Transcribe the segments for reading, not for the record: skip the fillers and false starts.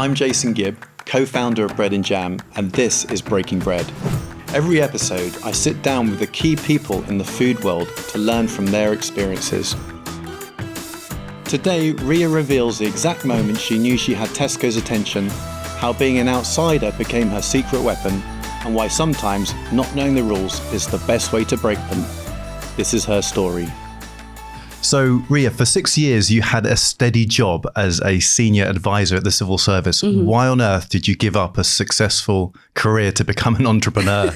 I'm Jason Gibb, co-founder of Bread and Jam, and this is Breaking Bread. Every episode, I sit down with the key people in the food world to learn from their experiences. Today, Riya reveals the exact moment she knew she had Tesco's attention, how being an outsider became her secret weapon, and why sometimes not knowing the rules is the best way to break them. This is her story. So, Riya, for 6 years, you had a steady job as a senior advisor at the civil service. Mm-hmm. Why on earth did you give up a successful career to become an entrepreneur?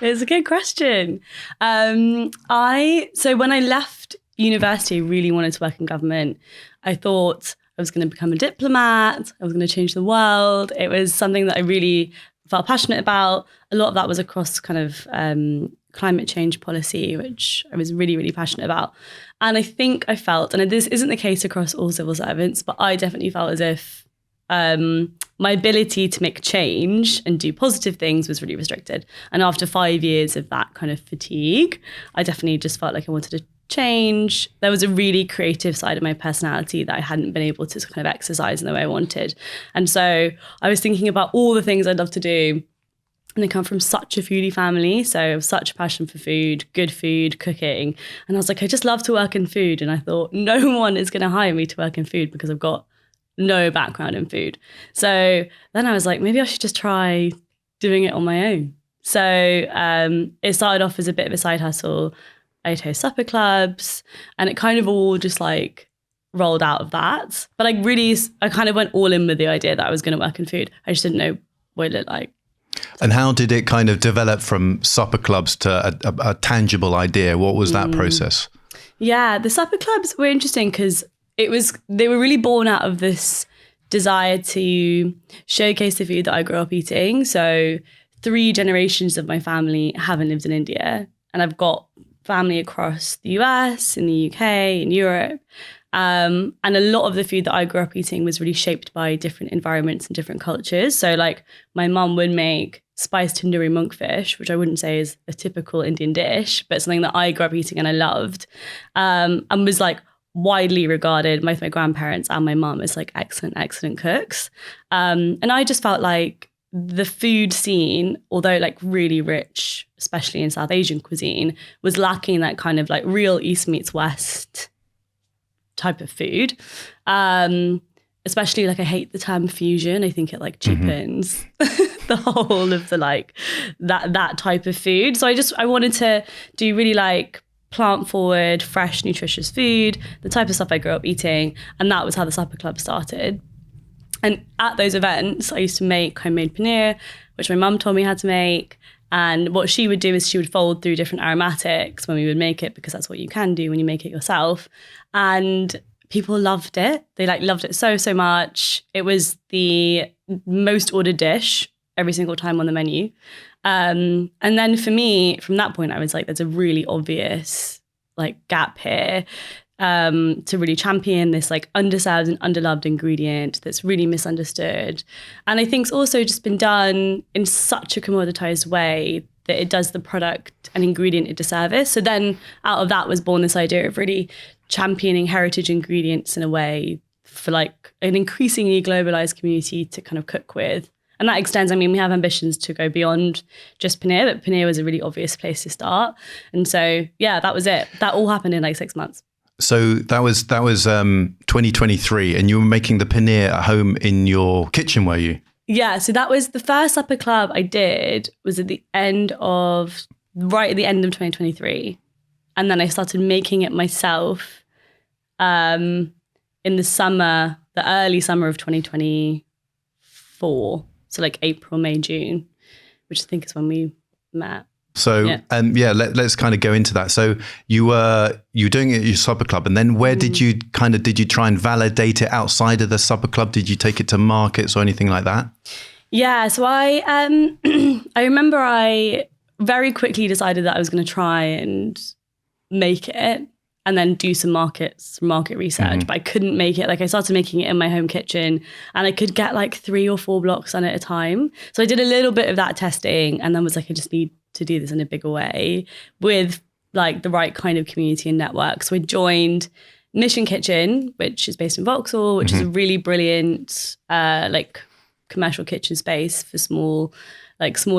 It's a good question. So when I left university, I really wanted to work in government. I thought I was going to become a diplomat. I was going to change the world. It was something that I really felt passionate about. A lot of that was across kind of climate change policy, which I was really, really passionate about. And I think I felt, and this isn't the case across all civil servants, but I definitely felt as if my ability to make change and do positive things was really restricted. And after 5 years of that kind of fatigue, I definitely just felt like I wanted to change. There was a really creative side of my personality that I hadn't been able to kind of exercise in the way I wanted. And so I was thinking about all the things I'd love to do. And I come from such a foodie family, so I have such a passion for food, good food, cooking. And I was like, I just love to work in food. And I thought, no one is going to hire me to work in food because I've got no background in food. So then I was like, maybe I should just try doing it on my own. So it started off as a bit of a side hustle. I'd host supper clubs, and it kind of all just like rolled out of that. But I kind of went all in with the idea that I was going to work in food. I just didn't know what it looked like. And how did it kind of develop from supper clubs to a tangible idea? What was that process? Yeah, the supper clubs were interesting because they were really born out of this desire to showcase the food that I grew up eating. So 3 generations of my family haven't lived in India, and I've got family across the US, in the UK, in Europe. And a lot of the food that I grew up eating was really shaped by different environments and different cultures. So like my mum would make spiced tandoori monkfish, which I wouldn't say is a typical Indian dish, but something that I grew up eating and I loved, and was like widely regarded, both my grandparents and my mum, as like excellent cooks. And I just felt like the food scene, although like really rich, especially in South Asian cuisine, was lacking that kind of like real East meets West type of food. Especially like I hate the term fusion. I think it like cheapens the whole of the like that type of food. So I wanted to do really like plant forward, fresh, nutritious food, the type of stuff I grew up eating. And that was how the supper club started. And at those events, I used to make homemade paneer, which my mum told me how to make. And what she would do is she would fold through different aromatics when we would make it, because that's what you can do when you make it yourself. And people loved it. They like loved it so much. It was the most ordered dish every single time on the menu. And then for me, from that point, I was like, there's a really obvious like gap here. To really champion this like underserved and underloved ingredient that's really misunderstood. And I think it's also just been done in such a commoditized way that it does the product and ingredient a disservice. So then out of that was born this idea of really championing heritage ingredients in a way for like an increasingly globalized community to kind of cook with. And that extends, I mean, we have ambitions to go beyond just paneer, but paneer was a really obvious place to start. And so, yeah, that was it. That all happened in like 6 months. So that was 2023, and you were making the paneer at home in your kitchen, were you? Yeah, so that was the first supper club I did was right at the end of 2023. And then I started making it myself in the early summer of 2024. So like April, May, June, which I think is when we met. So, yeah. Let's kind of go into that. So you were doing it at your supper club, and then where did you try and validate it outside of the supper club? Did you take it to markets or anything like that? Yeah. So I remember I very quickly decided that I was going to try and make it and then do some market research, but I couldn't make it. Like I started making it in my home kitchen and I could get like 3 or 4 blocks on at a time. So I did a little bit of that testing and then was like, I just need to do this in a bigger way with like the right kind of community and network. So I joined Mission Kitchen, which is based in Vauxhall, which is a really brilliant like commercial kitchen space for smaller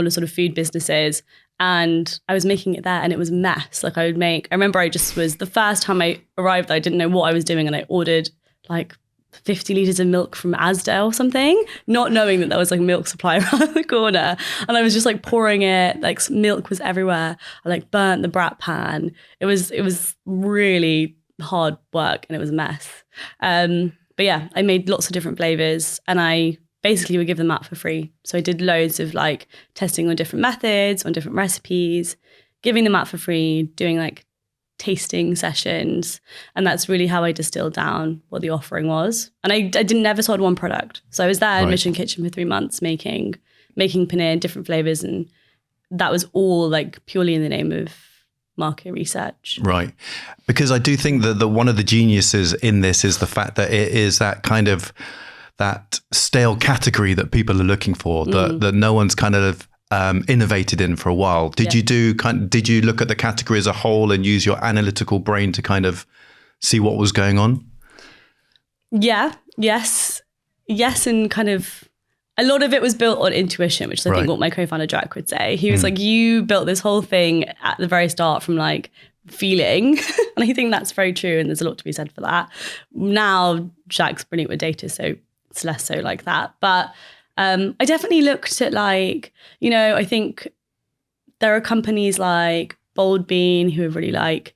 sort of food businesses. And I was making it there and it was a mess. Like I remember the first time I arrived, I didn't know what I was doing and I ordered like 50 litres of milk from Asda or something, not knowing that there was like a milk supply around the corner. And I was just like pouring it, like milk was everywhere. I like burnt the brat pan. It was really hard work and it was a mess. But yeah, I made lots of different flavours and I basically would give them out for free. So I did loads of like testing on different methods, on different recipes, giving them out for free, doing like tasting sessions. And that's really how I distilled down what the offering was. And I never sold one product. So I was there in Mission Kitchen for 3 months making paneer, different flavors. And that was all like purely in the name of market research. Right. Because I do think that one of the geniuses in this is the fact that it is that kind of that stale category that people are looking for, that no one's kind of innovated in for a while. Did you look at the category as a whole and use your analytical brain to kind of see what was going on? Yeah. Yes. And kind of a lot of it was built on intuition, which is I think what my co-founder Jack would say. He was like, you built this whole thing at the very start from like feeling. And I think that's very true. And there's a lot to be said for that. Now Jack's brilliant with data, so it's less so like that. But I definitely looked at like, I think there are companies like Bold Bean who have really like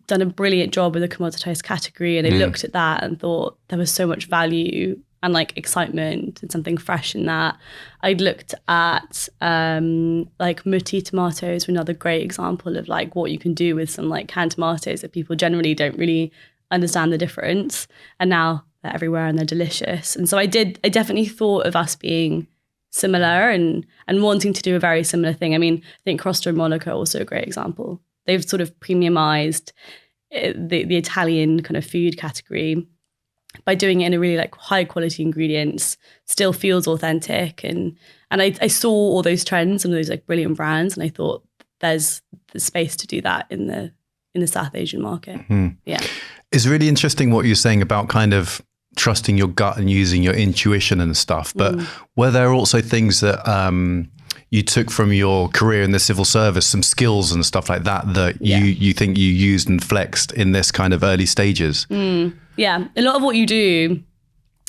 done a brilliant job with a commoditized category. And I looked at that and thought there was so much value and like excitement and something fresh in that. I'd looked at like Mutti tomatoes, another great example of like what you can do with some like canned tomatoes that people generally don't really understand the difference. And now they're everywhere and they're delicious. And so I definitely thought of us being similar and wanting to do a very similar thing. I mean, I think Crosta and Monaco are also a great example. They've sort of premiumized the Italian kind of food category by doing it in a really like high quality ingredients, still feels authentic. And I saw all those trends and those like brilliant brands. And I thought there's the space to do that in the South Asian market. Yeah. It's really interesting what you're saying about kind of trusting your gut and using your intuition and stuff. But were there also things that you took from your career in the civil service, some skills and stuff like that you think you used and flexed in this kind of early stages? Yeah, a lot of what you do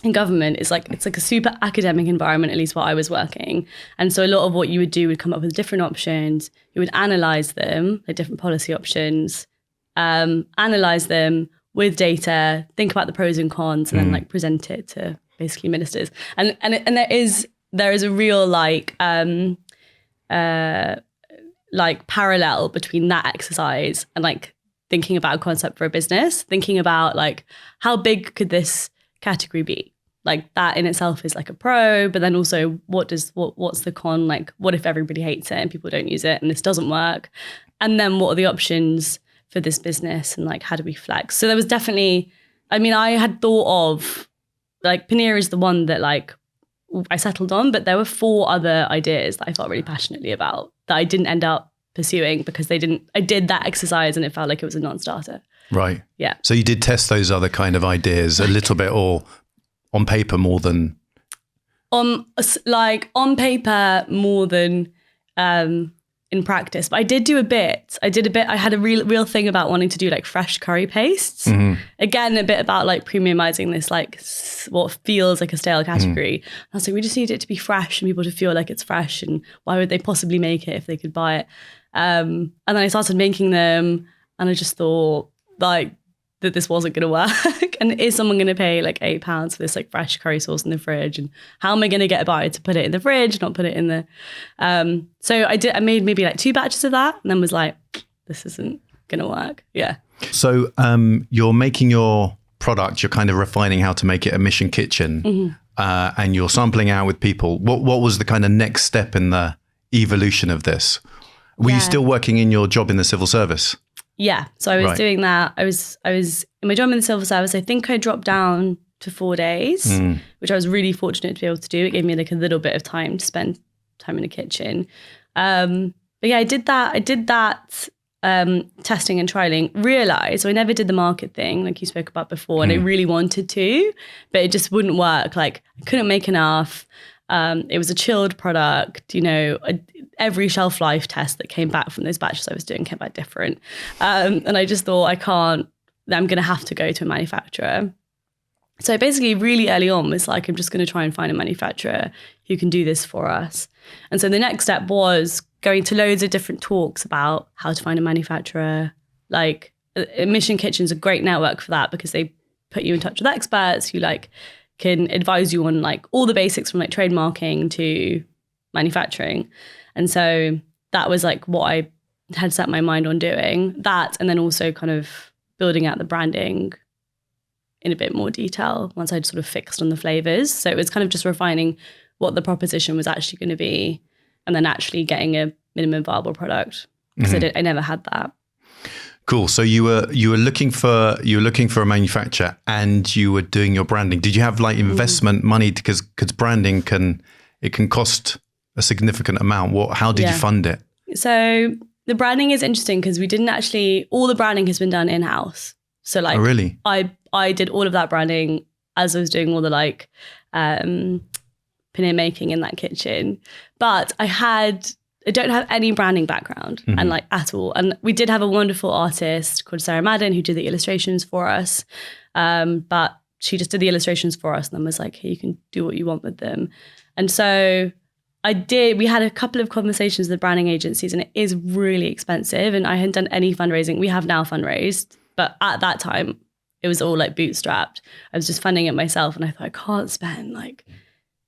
in government is like, it's like a super academic environment, at least while I was working. And so a lot of what you would do would come up with different options. You would analyze them, like different policy options, analyze them with data, think about the pros and cons, and then like present it to basically ministers. And there is a real like parallel between that exercise and like thinking about a concept for a business, thinking about like how big could this category be? Like that in itself is like a pro, but then also what's the con? Like what if everybody hates it and people don't use it and this doesn't work? And then what are the options for this business and like how do we flex? So there was definitely, I mean, I had thought of like Paneer is the one that like I settled on, but there were 4 other ideas that I felt really passionately about that I didn't end up pursuing because I did that exercise and it felt like it was a non-starter. Right. Yeah. So you did test those other kind of ideas a little bit, or on paper more than? On paper more than in practice, but I did do a bit. I had a real thing about wanting to do like fresh curry pastes. Again, a bit about like premiumizing this like what feels like a stale category. I was like, we just need it to be fresh and people to feel like it's fresh, and why would they possibly make it if they could buy it? And then I started making them and I just thought like that this wasn't going to work. And is someone going to pay like £8 for this like fresh curry sauce in the fridge? And how am I going to get a buyer to put it in the fridge, not put it in the... So I made maybe like 2 batches of that and then was like, this isn't going to work. Yeah. So you're making your product, you're kind of refining how to make it a mission kitchen, and you're sampling out with people. What was the kind of next step in the evolution of this? Were you still working in your job in the civil service? Yeah. So I was doing that. I was in my job in the civil service. I think I dropped down to 4 days, which I was really fortunate to be able to do. It gave me like a little bit of time to spend time in the kitchen. But yeah, I did that testing and trialing. Realized, so I never did the market thing like you spoke about before, and I really wanted to, but it just wouldn't work. Like I couldn't make enough. It was a chilled product, every shelf life test that came back from those batches I was doing came back different. And I just thought, I'm going to have to go to a manufacturer. So basically really early on was like, I'm just going to try and find a manufacturer who can do this for us. And so the next step was going to loads of different talks about how to find a manufacturer. Like Mission Kitchen's a great network for that because they put you in touch with experts who can advise you on all the basics from trademarking to manufacturing. And so that was what I had set my mind on doing, that, and then also kind of building out the branding in a bit more detail once I'd sort of fixed on the flavors. So it was kind of just refining what the proposition was actually going to be and then actually getting a minimum viable product because I never had that. Cool. So you were looking for a manufacturer and you were doing your branding. Did you have investment money, because branding can cost a significant amount? How did you fund it? So the branding is interesting because we didn't actually, all the branding has been done in-house. So oh, really? I did all of that branding as I was doing all the paneer making in that kitchen. But I don't have any branding background and at all. And we did have a wonderful artist called Sarah Madden who did the illustrations for us. But she just did the illustrations for us and then was like, hey, you can do what you want with them. And so we had a couple of conversations with branding agencies and it is really expensive and I hadn't done any fundraising. We have now fundraised, but at that time it was all bootstrapped. I was just funding it myself and I thought I can't spend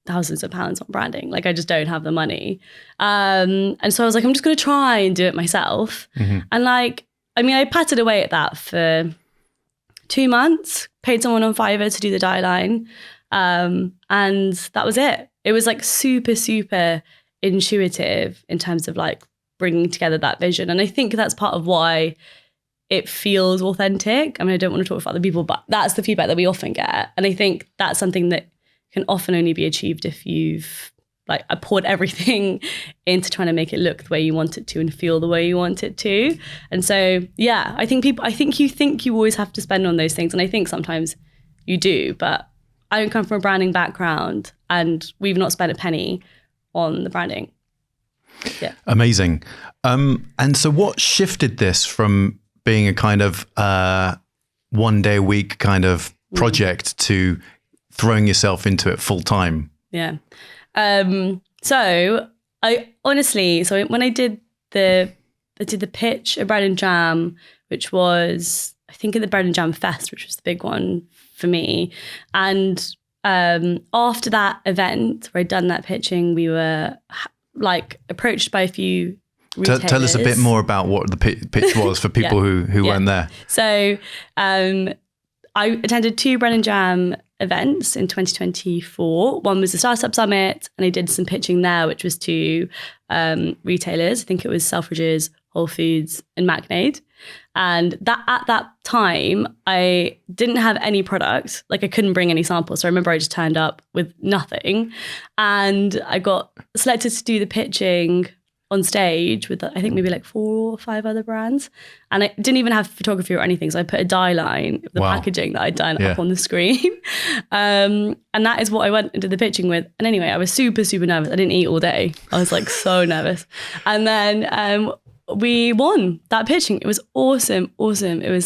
thousands of pounds on branding. I just don't have the money. And so I was like, I'm just going to try and do it myself. And I patted away at that for 2 months, paid someone on Fiverr to do the dye line. And that was it. It was super, super intuitive in terms of bringing together that vision. And I think that's part of why it feels authentic. I don't want to talk for other people, but that's the feedback that we often get. And I think that's something that can often only be achieved if you've poured everything into trying to make it look the way you want it to and feel the way you want it to. And so, yeah, I think you think you always have to spend on those things. And I think sometimes you do, but I don't come from a branding background and we've not spent a penny on the branding. Yeah. Amazing. And so what shifted this from being a kind of 1 day a week kind of project to throwing yourself into it full time? Yeah. So I honestly, when I did the pitch at Bread and Jam, which was, I think at the Bread and Jam Fest, which was the big one for me. And after that event where I'd done that pitching, we were approached by a few retailers. Tell us a bit more about what the pitch was for people who weren't there. So I attended 2 Bread and Jam events in 2024. One was the Startup Summit, and I did some pitching there, which was to retailers. I think it was Selfridges, Whole Foods, and Macnade. And that at that time, I didn't have any product. I couldn't bring any samples. So I remember I just turned up with nothing. And I got selected to do the pitching on stage with, I think, maybe 4 or 5 other brands. And I didn't even have photography or anything. So I put a dye line of the packaging that I'd done up on the screen. And that is what I went into the pitching with. And anyway, I was super, super nervous. I didn't eat all day. I was so nervous. And then we won that pitching. It was awesome. It was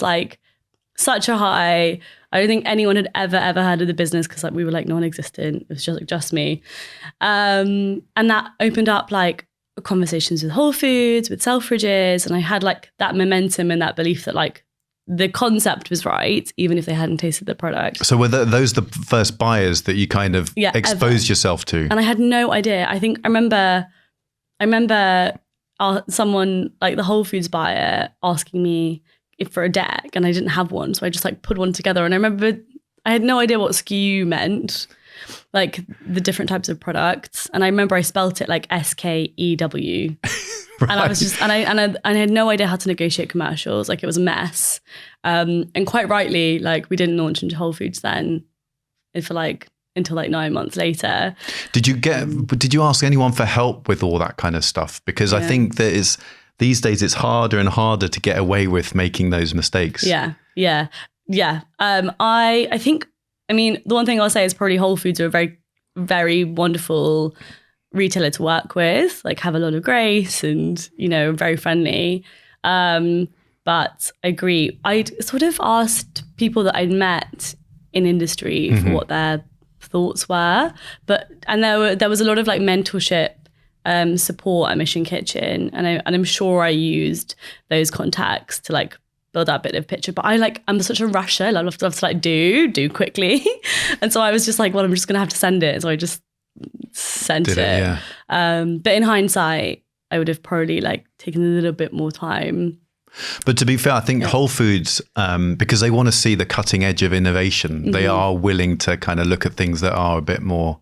such a high. I don't think anyone had ever heard of the business because we were non-existent. It was just me. And that opened up conversations with Whole Foods, with Selfridges, and I had that momentum and that belief that the concept was right, even if they hadn't tasted the product. So were those the first buyers that you kind of exposed yourself to? And I had no idea. I remember someone the Whole Foods buyer asking me for a deck, and I didn't have one, so I just put one together. And I remember I had no idea what SKU meant, the different types of products. And I remember I spelt it SKEW. Right. And I was just, and I had no idea how to negotiate commercials. It was a mess. And quite rightly, we didn't launch into Whole Foods then for until 9 months later. Did you ask anyone for help with all that kind of stuff? Because I think that these days it's harder and harder to get away with making those mistakes. Yeah. I think, the one thing I'll say is probably Whole Foods are a very, very wonderful retailer to work with, like have a lot of grace and, you know, very friendly. But I agree. I'd sort of asked people that I'd met in industry for what their thoughts were. And there was a lot of like mentorship support at Mission Kitchen. And I'm sure I used those contacts to like build that bit of picture. But I'm such a rusher. I love to like do quickly. And so I was just like, well, I'm just gonna have to send it. So I just sent it. Yeah. But in hindsight, I would have probably like taken a little bit more time. But to be fair, I think Whole Foods, because they want to see the cutting edge of innovation, they are willing to kind of look at things that are a bit more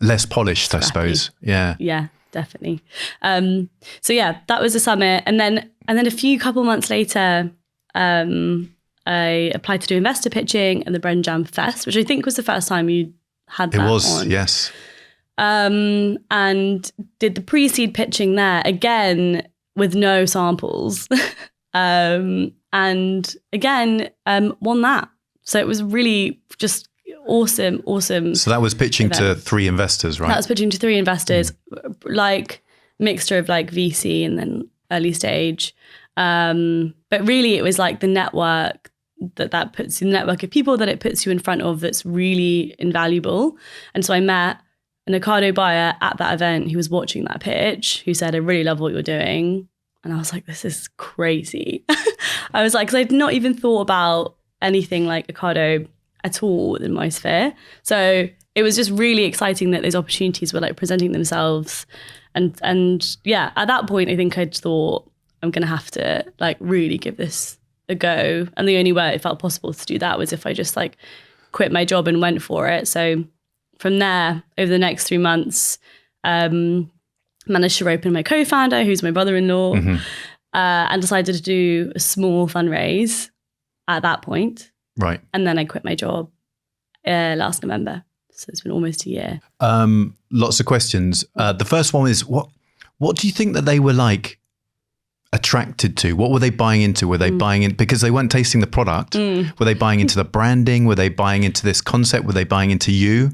less polished, I suppose. Yeah. Yeah, definitely. So yeah, that was the summit. And then a couple months later, I applied to do investor pitching and the Bren Jam Fest, which I think was the first time you had that. It was, on. Yes. And did the pre-seed pitching there again with no samples. And again, won that. So it was really just awesome. So that was pitching to 3 investors, right? That was pitching to 3 investors, like mixture of like VC and then early stage. But really it was like the network that puts you, the network of people that it puts you in front of that's really invaluable. And so I met an Ocado buyer at that event who was watching that pitch, who said, I really love what you're doing. And I was like, this is crazy. I was like, because I'd not even thought about anything like Ocado at all in my sphere. So it was just really exciting that those opportunities were like presenting themselves. And yeah, at that point, I think I'd thought I'm going to have to like really give this a go. And the only way it felt possible to do that was if I just like quit my job and went for it. So from there, over the next 3 months, managed to rope in my co-founder, who's my brother-in-law, and decided to do a small fundraise at that point. Right. And then I quit my job last November. So it's been almost a year. Lots of questions. The first one is, what do you think that they were like attracted to? What were they buying into? Were they buying in because they weren't tasting the product? Were they buying into the branding? Were they buying into this concept? Were they buying into you?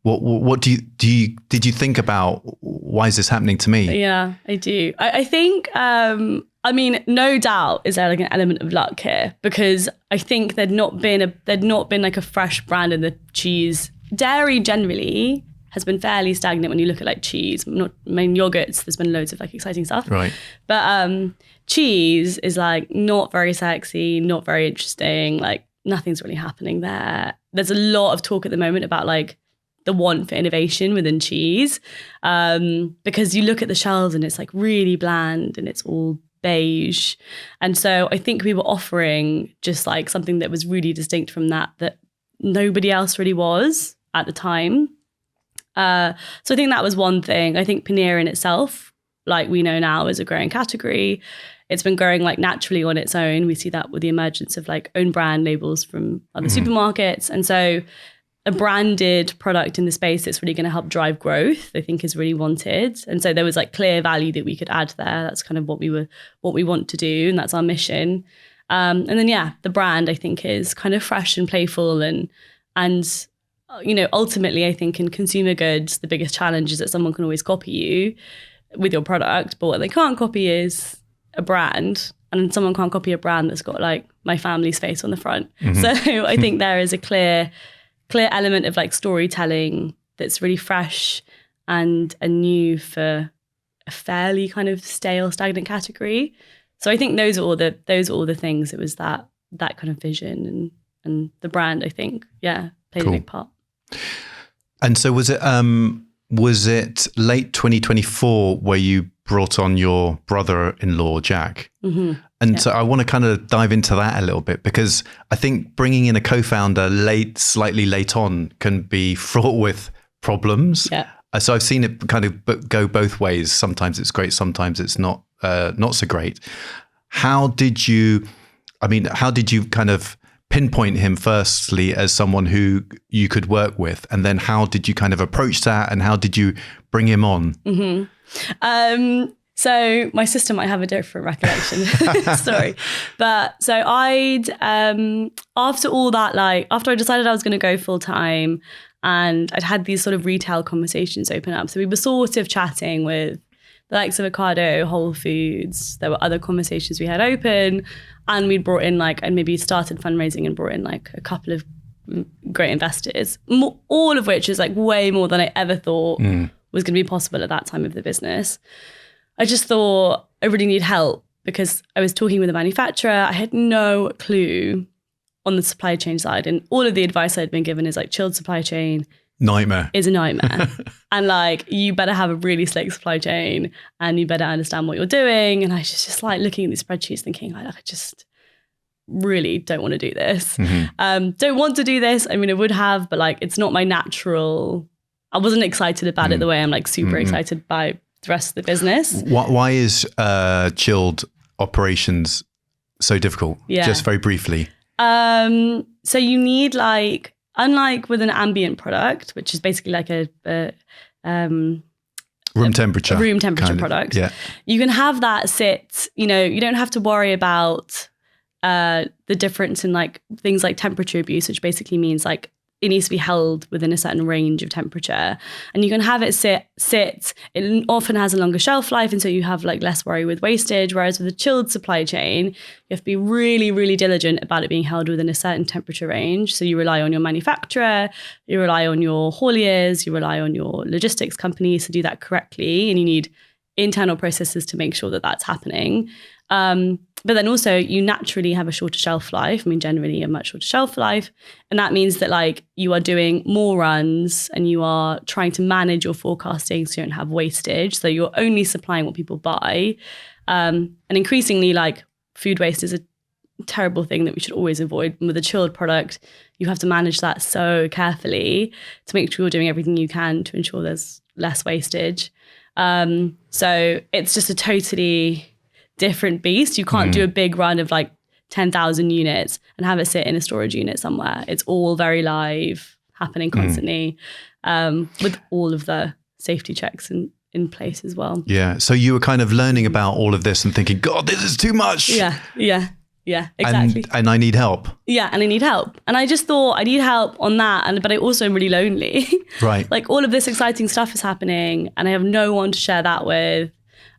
What did you think about, why is this happening to me? Yeah, I do. I think, I mean, no doubt is there like an element of luck here, because I think there'd not been like a fresh brand in the cheese. Dairy generally has been fairly stagnant when you look at like cheese. Yogurts, there's been loads of like exciting stuff. Right. But cheese is like not very sexy, not very interesting. Like nothing's really happening there. There's a lot of talk at the moment about like the want for innovation within cheese, because you look at the shelves and it's like really bland and it's all beige. And so I think we were offering just like something that was really distinct from that nobody else really was at the time. So I think that was one thing. I think Paneer in itself, like we know now, is a growing category. It's been growing like naturally on its own. We see that with the emergence of like own brand labels from other supermarkets. And so a branded product in the space that's really going to help drive growth, I think, is really wanted. And so there was like clear value that we could add there. That's kind of what we want to do, and that's our mission. And then the brand I think is kind of fresh and playful and you know, ultimately, I think in consumer goods, the biggest challenge is that someone can always copy you with your product, but what they can't copy is a brand, and someone can't copy a brand that's got like my family's face on the front. So I think there is a clear element of like storytelling that's really fresh and new for a fairly kind of stale, stagnant category. So I think those are all the things. It was that kind of vision and the brand, I think, played a big part. And so was it late 2024 where you brought on your brother-in-law, Jack? And so I want to kind of dive into that a little bit, because I think bringing in a co-founder slightly late on can be fraught with problems. Yeah. So I've seen it kind of go both ways. Sometimes it's great, sometimes it's not so great. How did you kind of pinpoint him firstly as someone who you could work with, and then how did you kind of approach that, and how did you bring him on? So my sister might have a different recollection story, but so after all that, like after I decided I was going to go full time, And I'd had these sort of retail conversations open up. So we were sort of chatting with the likes of Ocado, Whole Foods. There were other conversations we had open, and we'd brought in and maybe started fundraising and brought in a couple of great investors, all of which is way more than I ever thought was going to be possible at that time of the business. I just thought I really need help because I was talking with a manufacturer. I had no clue on the supply chain side, and all of the advice I'd been given is chilled supply chain nightmare is a nightmare. And you better have a really slick supply chain and you better understand what you're doing. And I was just looking at these spreadsheets thinking I just really don't want to do this. Don't want to do this. I mean, I would have, but it's not my natural. I wasn't excited about it the way I'm super excited by the rest of the business. Why is chilled operations so difficult? Just very briefly. So you need unlike with an ambient product, which is basically a room temperature product. Yeah. You can have that sit, you don't have to worry about the difference in things like temperature abuse, which basically means it needs to be held within a certain range of temperature, and you can have it sit. It often has a longer shelf life, and so you have less worry with wastage. Whereas with a chilled supply chain, you have to be really, really diligent about it being held within a certain temperature range. So you rely on your manufacturer, you rely on your hauliers, you rely on your logistics companies to do that correctly, and you need internal processes to make sure that that's happening. But then also you naturally have a shorter shelf life. I mean, generally a much shorter shelf life. And that means that you are doing more runs and you are trying to manage your forecasting so you don't have wastage. So you're only supplying what people buy. And increasingly food waste is a terrible thing that we should always avoid. And with a chilled product, you have to manage that so carefully to make sure you're doing everything you can to ensure there's less wastage. So it's just a totally different beast. You can't do a big run of 10,000 units and have it sit in a storage unit somewhere. It's all very live, happening constantly, with all of the safety checks in place as well. Yeah. So you were kind of learning about all of this and thinking, God, this is too much. Yeah, exactly. And I need help. Yeah, and I need help. And I just thought I need help on that, but I also am really lonely. Right. All of this exciting stuff is happening and I have no one to share that with.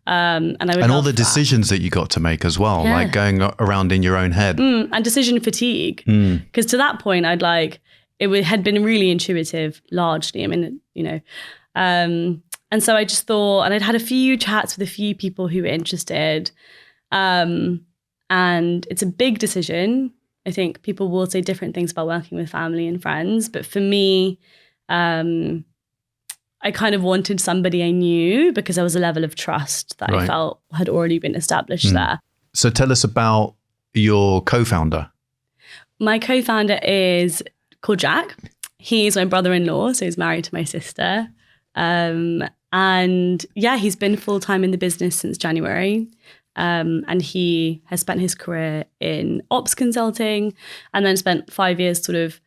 And all the decisions that you got to make as well, going around in your own head. And decision fatigue. Because to that point, had been really intuitive, largely. I mean, and so I just thought, and I'd had a few chats with a few people who were interested. And it's a big decision. I think people will say different things about working with family and friends. But for me, I kind of wanted somebody I knew because there was a level of trust that I felt had already been established there. So tell us about your co-founder. My co-founder is called Jack. He's my brother-in-law, so he's married to my sister. And he's been full-time in the business since January. And he has spent his career in ops consulting and then spent 5 years sort of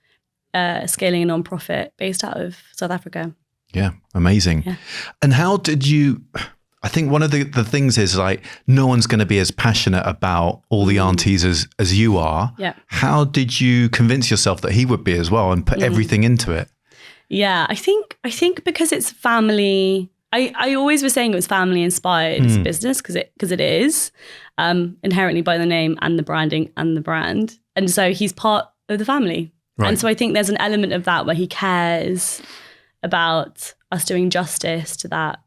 scaling a nonprofit based out of South Africa. Yeah, amazing. Yeah. And how did you, I think one of the things is no one's going to be as passionate about all the aunties as you are. Yeah. How did you convince yourself that he would be as well and put everything into it? Yeah, I think because it's family, I always was saying it was family inspired business because it is inherently by the name and the branding and the brand. And so he's part of the family. Right. And so I think there's an element of that where he cares about us doing justice to that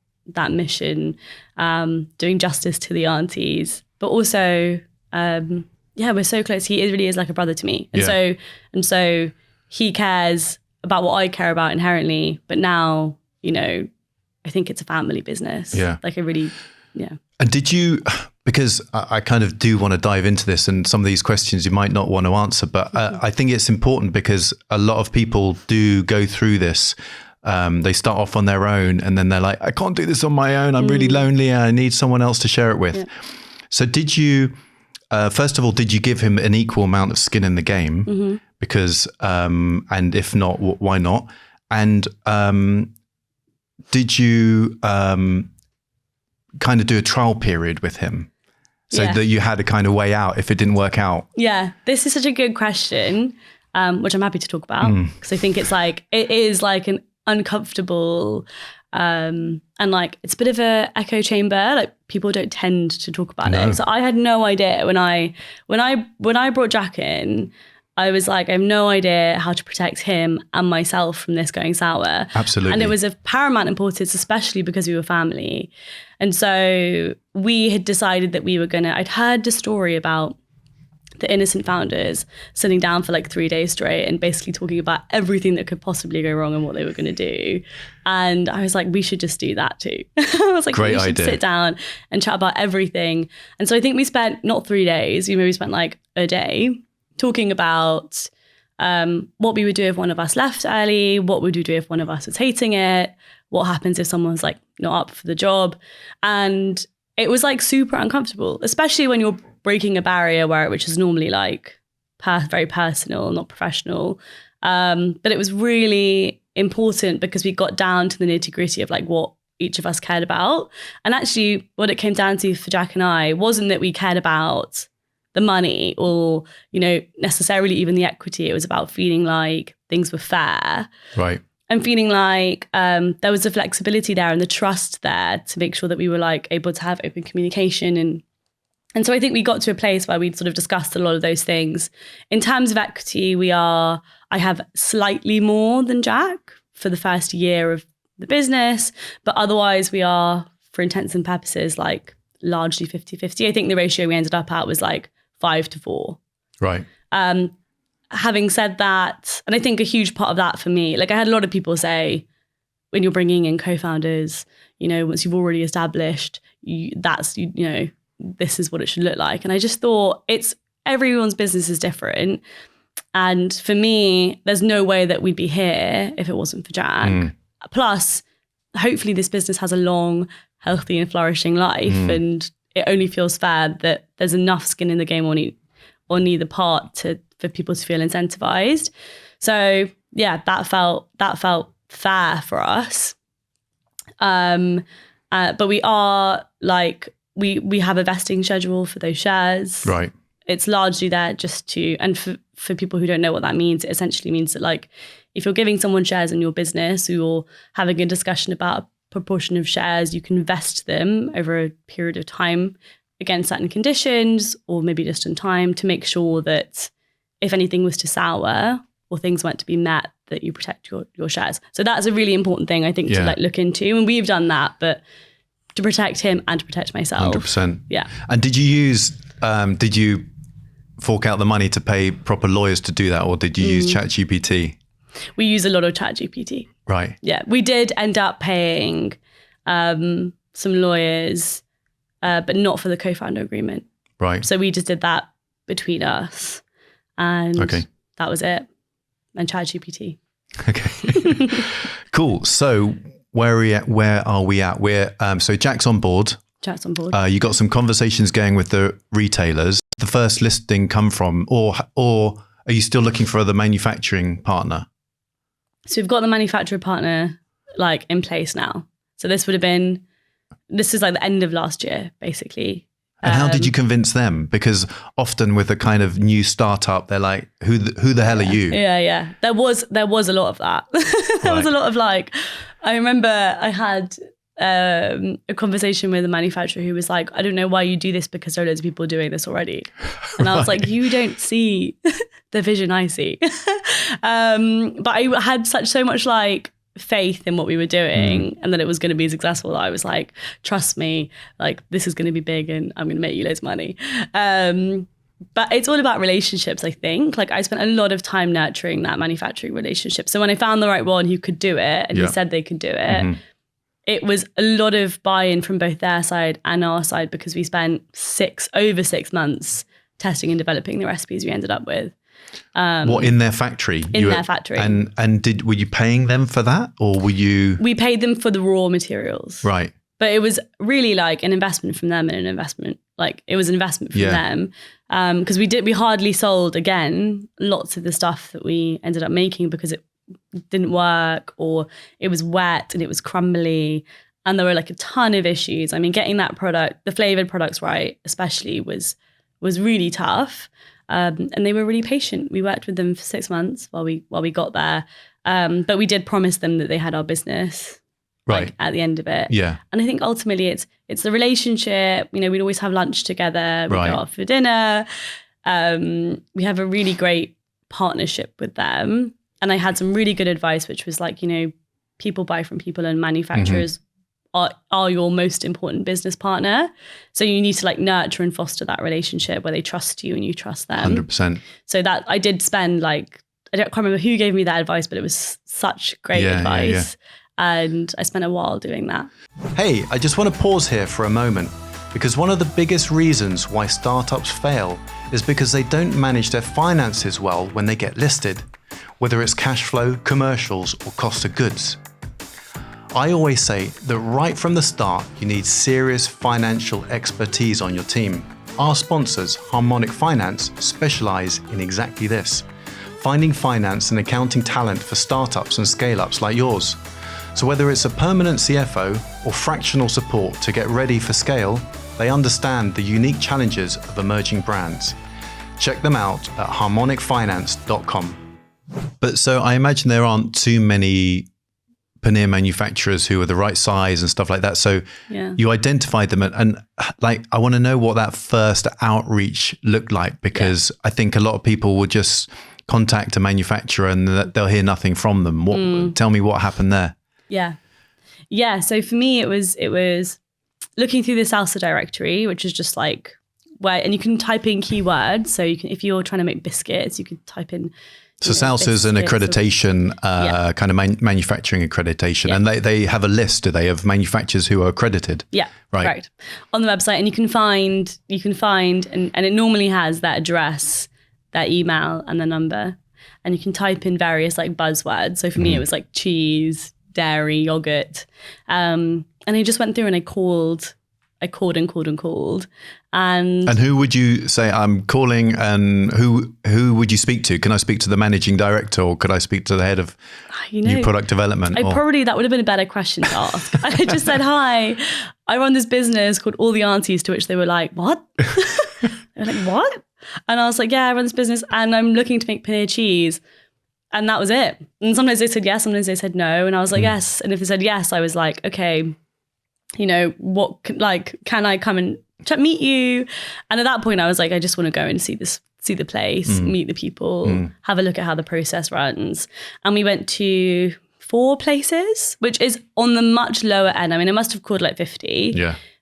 mission, doing justice to the aunties, but also, we're so close. He really is like a brother to me. And so he cares about what I care about inherently, but now, I think it's a family business. Yeah. And did you, because I kind of do want to dive into this and some of these questions you might not want to answer, but I think it's important because a lot of people do go through this. They start off on their own and then they're like, I can't do this on my own. I'm really lonely. I need someone else to share it with. Yeah. So did you, first of all, did you give him an equal amount of skin in the game? Mm-hmm. Because, and if not, why not? And did you kind of do a trial period with him so that you had a kind of way out if it didn't work out? Yeah, this is such a good question. which I'm happy to talk about because I think it is like an uncomfortable and like it's a bit of a echo chamber. Like people don't tend to talk about it. So I had no idea when I brought Jack in. I was like, I have no idea how to protect him and myself from this going sour. Absolutely. And it was of paramount importance, especially because we were family. And so we had decided that we were I'd heard the story about the innocent founders sitting down for like 3 days straight and basically talking about everything that could possibly go wrong and what they were going to do. And I was like, we should just do that too. I was like, Great we should idea. sit down and chat about everything. And so I think we spent not 3 days, we spent like a day talking about what we would do if one of us left early, what would we do if one of us was hating it, what happens if someone's like not up for the job. And it was like super uncomfortable, especially when you're breaking a barrier which is normally like very personal, not professional. But it was really important because we got down to the nitty-gritty of like what each of us cared about. And actually what it came down to for Jack and I wasn't that we cared about the money or, necessarily even the equity. It was about feeling like things were fair. Right. And feeling like there was the flexibility there and the trust there to make sure that we were like able to have open communication. And so I think we got to a place where we'd sort of discussed a lot of those things. In terms of equity, I have slightly more than Jack for the first year of the business, but otherwise we are, for intents and purposes, like largely 50-50. I think the ratio we ended up at was like 5-4. Right. Having said that, and I think a huge part of that for me, like I had a lot of people say, when you're bringing in co-founders, once you've already established, this is what it should look like. And I just thought everyone's business is different. And for me, there's no way that we'd be here if it wasn't for Jack. Plus, hopefully this business has a long, healthy and flourishing life. And it only feels fair that there's enough skin in the game on either part for people to feel incentivized. So yeah, that felt fair for us. But we are like, we have a vesting schedule for those shares. Right. It's largely there and for people who don't know what that means, it essentially means that like, if you're giving someone shares in your business or you're having a discussion about a proportion of shares, you can vest them over a period of time against certain conditions or maybe just in time to make sure that if anything was to sour or things weren't to be met, that you protect your shares. So that's a really important thing, I think, to like look into. And we've done that, but to protect him and to protect myself. 100%. Yeah. And did you fork out the money to pay proper lawyers to do that, or did you use ChatGPT? We use a lot of ChatGPT. Right. Yeah. We did end up paying some lawyers, but not for the co-founder agreement. Right. So we just did that between us and that was it. And ChatGPT. Okay. Cool. So where are we at? We're so Jack's on board. Jack's on board. You got some conversations going with the retailers. The first listing come from, or are you still looking for the manufacturing partner? So we've got the manufacturer partner like in place now. So this is like the end of last year, basically. And how did you convince them? Because often with a kind of new startup, they're like, who the hell are you? Yeah. There was a lot of that. There was a lot of like, I remember I had a conversation with a manufacturer who was like, I don't know why you do this because there are loads of people doing this already. And I was like, you don't see the vision I see. But I had so much like faith in what we were doing and that it was going to be successful that I was like, trust me, like this is going to be big and I'm going to make you loads of money. But it's all about relationships, I think. Like I spent a lot of time nurturing that manufacturing relationship. So when I found the right one who could do it and he said they could do it, it was a lot of buy-in from both their side and our side because we spent over 6 months testing and developing the recipes we ended up with. What, in their factory? Their factory. And were you paying them for that, or were you? We paid them for the raw materials. Right. But it was really like an investment from them and an investment from them. Because we hardly sold, again, lots of the stuff that we ended up making because it didn't work or it was wet and it was crumbly and there were like a ton of issues. I mean, getting that product, the flavored products right, especially was really tough. And they were really patient. We worked with them for 6 months while we got there. But we did promise them that they had our business like, at the end of it. Yeah. And I think ultimately it's the relationship. You know, we'd always have lunch together. We'd go out for dinner. We have a really great partnership with them. And I had some really good advice, which was like, you know, people buy from people and manufacturers are your most important business partner. So you need to like nurture and foster that relationship where they trust you and you trust them. 100%. So that I did spend like, I can't remember who gave me that advice, but it was such great advice. And I spent a while doing that. Hey, I just want to pause here for a moment because one of the biggest reasons why startups fail is because they don't manage their finances well when they get listed, whether it's cash flow, commercials, or cost of goods. I always say that right from the start, you need serious financial expertise on your team. Our sponsors, Harmonic Finance, specialize in exactly this, finding finance and accounting talent for startups and scale-ups like yours. So whether it's a permanent CFO or fractional support to get ready for scale, they understand the unique challenges of emerging brands. Check them out at harmonicfinance.com. But so I imagine there aren't too many paneer manufacturers who are the right size and stuff like that. So you identified them and like, I want to know what that first outreach looked like, because I think a lot of people will just contact a manufacturer and they'll hear nothing from them. Tell me what happened there. Yeah. So for me, it was looking through the Salsa directory, which is just like where, and you can type in keywords. So you can, if you're trying to make biscuits, you could type in. So Salsa is an accreditation, kind of manufacturing accreditation. And they have a list, do they, of manufacturers who are accredited? Yeah, right. Correct. On the website. And you can find, and it normally has that address, that email and the number. And you can type in various like buzzwords. So for me, it was like cheese, dairy, yogurt. And I just went through and I called. And who would you say I'm calling, and who would you speak to? Can I speak to the managing director, or could I speak to the head of new product development? That would have been a better question to ask. I just said, hi, I run this business called All the Aunties, to which they were like, what? They're like, what? And I was like, yeah, I run this business and I'm looking to make paneer cheese. And that was it. And sometimes they said yes, sometimes they said no. And I was like, yes. And if they said yes, I was like, okay, you know, can I come and meet you? And at that point I was like, I just want to go and see the place, meet the people, have a look at how the process runs. And we went to 4 places, which is on the much lower end. I mean, I must have called like 50,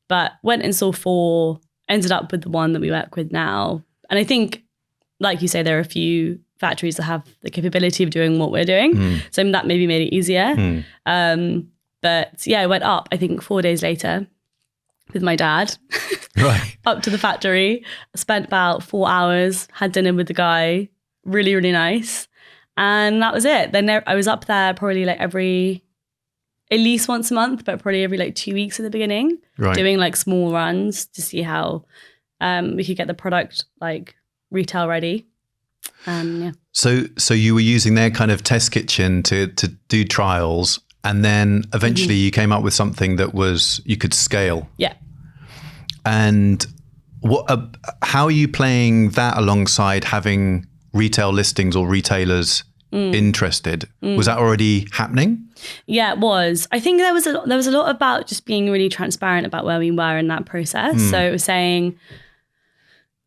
but went and saw 4, ended up with the one that we work with now. And I think, like you say, there are a few factories that have the capability of doing what we're doing. So that maybe made it easier. But yeah, I went up, I think 4 days later with my dad, up to the factory, spent about 4 hours, had dinner with the guy, really, really nice. And that was it. Then I was up there probably like at least once a month, but probably every like 2 weeks at the beginning, doing like small runs to see how we could get the product like retail ready. So you were using their kind of test kitchen to do trials. And then eventually you came up with something that you could scale. Yeah. And how are you playing that alongside having retail listings or retailers interested? Was that already happening? Yeah, it was. I think there was a lot about just being really transparent about where we were in that process. So it was saying,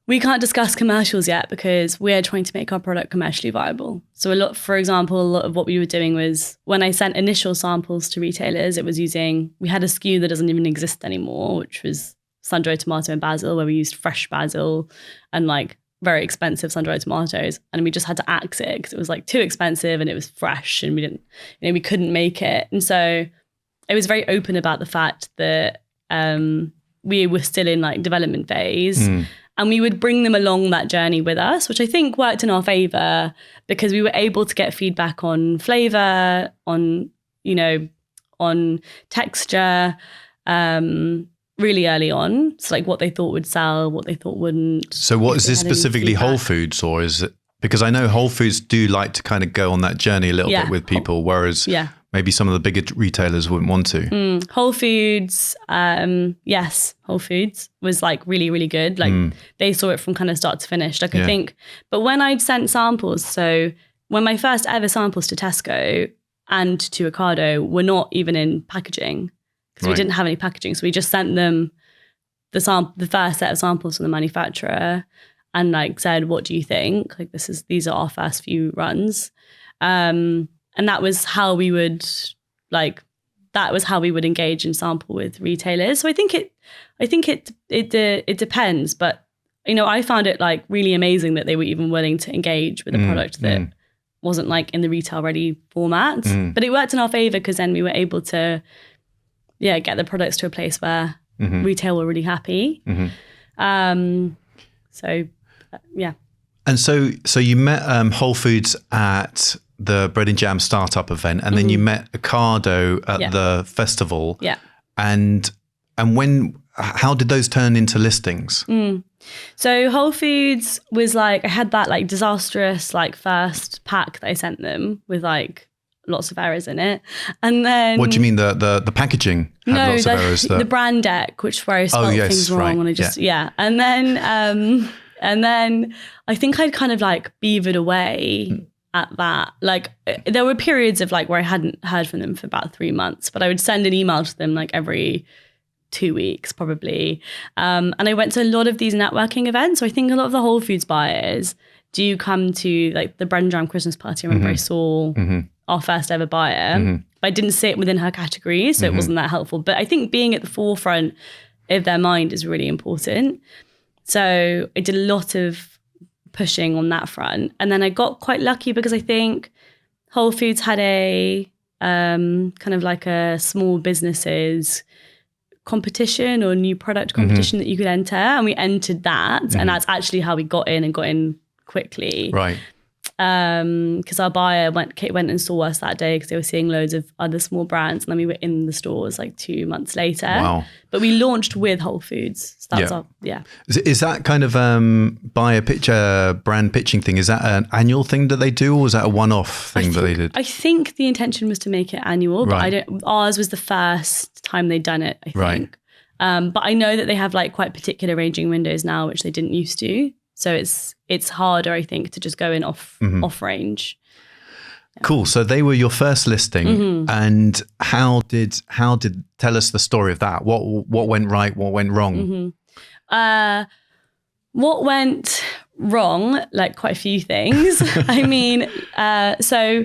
we can't discuss commercials yet because we're trying to make our product commercially viable. So for example, a lot of what we were doing was when I sent initial samples to retailers, we had a SKU that doesn't even exist anymore, which was sun-dried tomato and basil, where we used fresh basil and like very expensive sun-dried tomatoes. And we just had to axe it because it was like too expensive and it was fresh and we couldn't make it. And so I was very open about the fact that we were still in like development phase. And we would bring them along that journey with us, which I think worked in our favor because we were able to get feedback on flavor, on texture, really early on. So like what they thought would sell, what they thought wouldn't. So what is this specifically Whole Foods, or is it, because I know Whole Foods do like to kind of go on that journey a little bit with people, whereas maybe some of the bigger retailers wouldn't want to. Whole Foods, yes, Whole Foods was like really, really good. Like they saw it from kind of start to finish. Like I think, but when I'd sent samples, so when my first ever samples to Tesco and to Ocado were not even in packaging because we didn't have any packaging. So we just sent them the first set of samples from the manufacturer and like said, what do you think? Like these are our first few runs. And that was how we would engage and sample with retailers. So I think it depends, but you know, I found it like really amazing that they were even willing to engage with a product that wasn't like in the retail ready format. But it worked in our favor because then we were able to get the products to a place where retail were really happy. So yeah. And so you met Whole Foods at the Bread and Jam startup event, and then you met Ocado at the festival. Yeah. And how did those turn into listings? So Whole Foods was like, I had that like disastrous like first pack that I sent them with like lots of errors in it. And then what do you mean the packaging had lots of errors? The brand deck, which where I spelled things wrong and I just and then I think I'd kind of like beavered away at that. Like there were periods of like where I hadn't heard from them for about 3 months, but I would send an email to them like every 2 weeks probably. And I went to a lot of these networking events. So I think a lot of the Whole Foods buyers do come to like the Bread and Jam Christmas party. I remember I saw our first ever buyer, but I didn't sit within her category, so it wasn't that helpful. But I think being at the forefront of their mind is really important. So I did a lot of pushing on that front. And then I got quite lucky because I think Whole Foods had a kind of like a small businesses competition or new product competition that you could enter. And we entered that. And that's actually how we got in quickly. Right. Because our buyer went and saw us that day because they were seeing loads of other small brands, and then we were in the stores like 2 months later. Wow. But we launched with Whole Foods. So that's Is that kind of buyer pitcher brand pitching thing? Is that an annual thing that they do, or was that a one-off thing that they did? I think the intention was to make it annual, but ours was the first time they'd done it, I think. But I know that they have like quite particular ranging windows now, which they didn't used to. So it's harder, I think, to just go in off range. Yeah. Cool. So they were your first listing, and how did tell us the story of that? What went right? What went wrong? What went wrong? Like quite a few things. I mean, so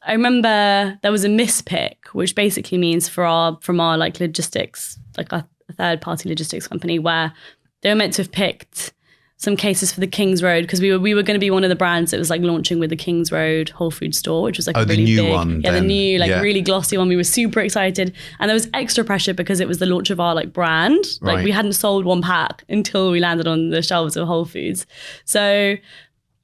I remember there was a mispick, which basically means from our like logistics, like a third party logistics company, where they were meant to have picked some cases for the Kings Road, because we were going to be one of the brands that was like launching with the Kings Road Whole Foods store, which was like a really new big one. The new really glossy one. We were super excited, and there was extra pressure because it was the launch of our like brand. Like we hadn't sold one pack until we landed on the shelves of Whole Foods. So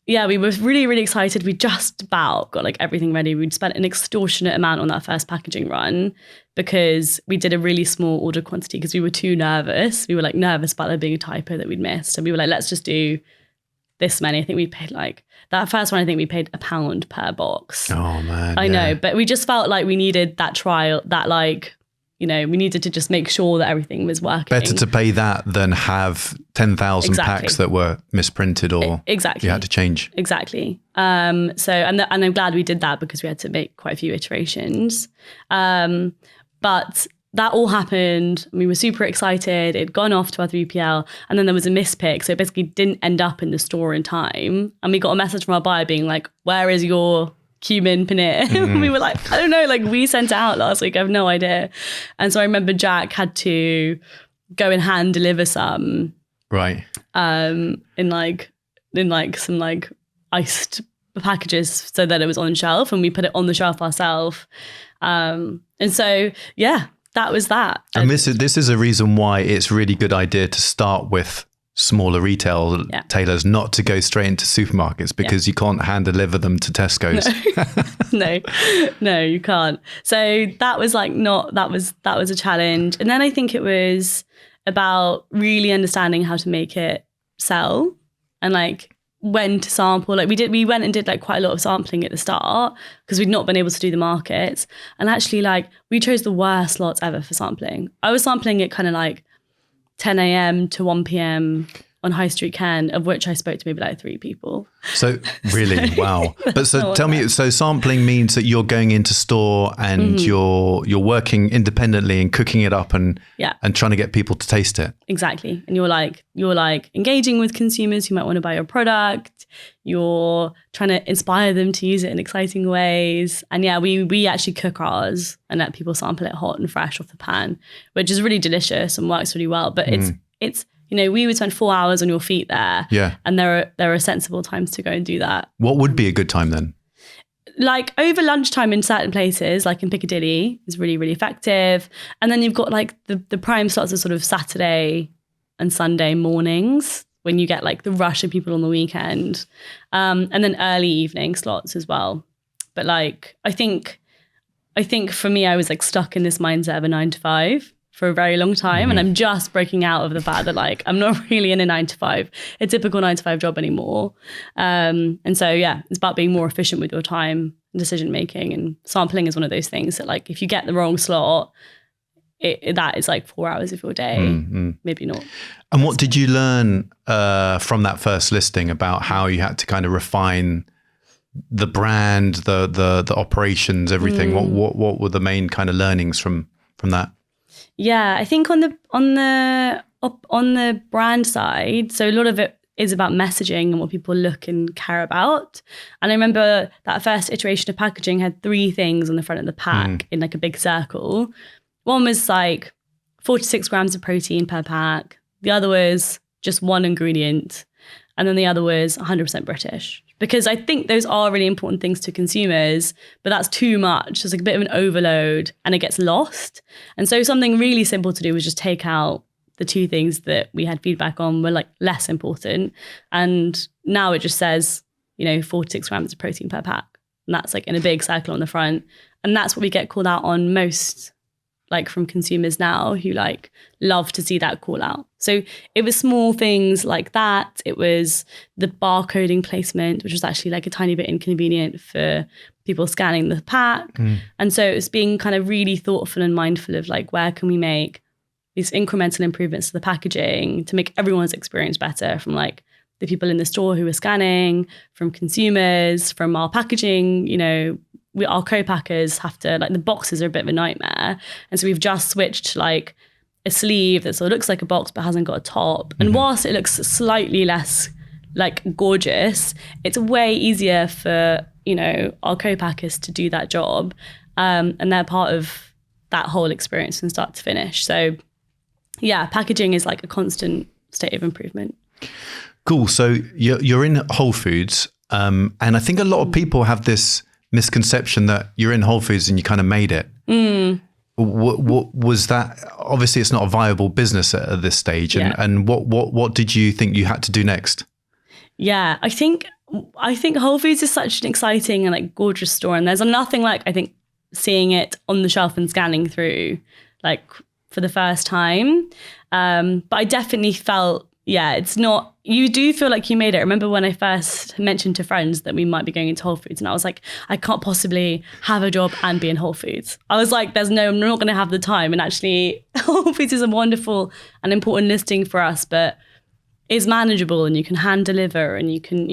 yeah, we were really, really excited. We just about got like everything ready. We'd spent an extortionate amount on that first packaging run because we did a really small order quantity because we were too nervous. We were like nervous about there being a typo that we'd missed. And we were like, let's just do this many. I think we paid like, that first one, I think we paid £1 per box. Oh man. I know, but we just felt like we needed that trial, that like, you know, we needed to just make sure that everything was working. Better to pay that than have 10,000 packs that were misprinted or you had to change. Exactly. So, and I'm glad we did that because we had to make quite a few iterations. But that all happened. We were super excited. It'd gone off to our 3PL, and then there was a mispick. So it basically didn't end up in the store in time. And we got a message from our buyer being like, where is your cumin paneer? We were like, I don't know, like we sent it out last week, I have no idea. And so I remember Jack had to go and hand deliver some in some like iced packages so that it was on shelf, and we put it on the shelf ourselves. And so yeah, that was that. And this is a reason why it's really good idea to start with smaller retailers, not to go straight into supermarkets, because you can't hand deliver them to Tesco's. No, you can't. So that was like that was a challenge. And then I think it was about really understanding how to make it sell. And like when to sample. Like we went and did like quite a lot of sampling at the start because we'd not been able to do the markets. And actually like we chose the worst slots ever for sampling. I was sampling at kind of like 10 a.m. to 1 p.m. on High Street Ken, of which I spoke to maybe like 3 people. So really, wow. But so tell me, so sampling means that you're going into store and you're working independently and cooking it up and trying to get people to taste it. Exactly. And you're like engaging with consumers who might want to buy your product. You're trying to inspire them to use it in exciting ways. And yeah, we actually cook ours and let people sample it hot and fresh off the pan, which is really delicious and works really well. But it's you know, we would spend 4 hours on your feet there. Yeah. And there are sensible times to go and do that. What would be a good time then? Like over lunchtime in certain places, like in Piccadilly, is really, really effective. And then you've got like the prime slots of sort of Saturday and Sunday mornings when you get like the rush of people on the weekend. And then early evening slots as well. But like, I think for me, I was like stuck in this mindset of a 9 to 5 for a very long time. And I'm just breaking out of the fact that like, I'm not really in a typical 9 to 5 job anymore. And so, yeah, it's about being more efficient with your time and decision making, and sampling is one of those things that like, if you get the wrong slot, that is like 4 hours of your day, maybe not. And what did you learn from that first listing about how you had to kind of refine the brand, the operations, everything? What were the main kind of learnings from that? Yeah, I think on the brand side, so a lot of it is about messaging and what people look and care about. And I remember that first iteration of packaging had 3 things on the front of the pack in like a big circle. One was like 46 grams of protein per pack. The other was just one ingredient. And then the other was 100% British. Because I think those are really important things to consumers, but that's too much. It's like a bit of an overload and it gets lost. And so something really simple to do was just take out the 2 things that we had feedback on were like less important. And now it just says, 46 grams of protein per pack. And that's like in a big circle on the front. And that's what we get called out on most, like from consumers now who like love to see that call out. So it was small things like that. It was the barcoding placement, which was actually like a tiny bit inconvenient for people scanning the pack. And so it was being kind of really thoughtful and mindful of like, where can we make these incremental improvements to the packaging to make everyone's experience better, from like the people in the store who are scanning, from consumers, from our packaging, our co-packers have to, like, the boxes are a bit of a nightmare. And so we've just switched to like a sleeve that sort of looks like a box but hasn't got a top. And whilst it looks slightly less like gorgeous, it's way easier for, our co-packers to do that job. And they're part of that whole experience from start to finish. So yeah, packaging is like a constant state of improvement. Cool. So you're in Whole Foods. And I think a lot of people have this misconception that you're in Whole Foods and you kind of made it. What was that? Obviously, it's not a viable business at this stage. And what did you think you had to do next? Yeah, I think Whole Foods is such an exciting and like gorgeous store, and there's nothing like, I think, seeing it on the shelf and scanning through like for the first time. But I definitely felt, it's not, you do feel like you made it. I remember when I first mentioned to friends that we might be going into Whole Foods, and I was like, I can't possibly have a job and be in Whole Foods. I was like, I'm not going to have the time. And actually, Whole Foods is a wonderful and important listing for us, but it's manageable and you can hand deliver and you can,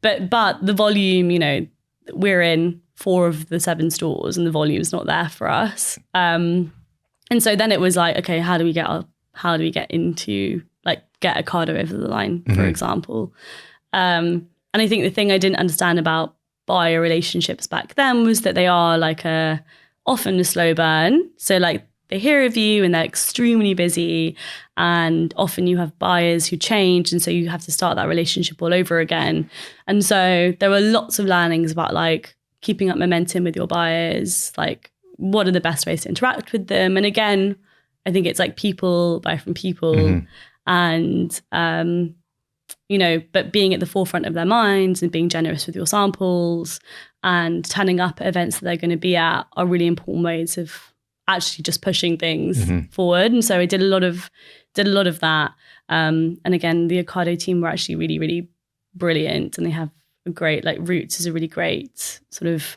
but the volume, we're in 4 of the 7 stores and the volume's not there for us. And so then it was like, okay, how do we get into like get Ocado over the line, for example? And I think the thing I didn't understand about buyer relationships back then was that they are like often a slow burn. So like they hear of you and they're extremely busy, and often you have buyers who change, and so you have to start that relationship all over again. And so there were lots of learnings about like keeping up momentum with your buyers, like what are the best ways to interact with them. And again, I think it's like people buy from people, and, but being at the forefront of their minds and being generous with your samples and turning up at events that they're going to be at are really important ways of actually just pushing things forward. And so I did a lot of that. And again, the Ocado team were actually really, really brilliant, and they have a great, like Roots is a really great sort of.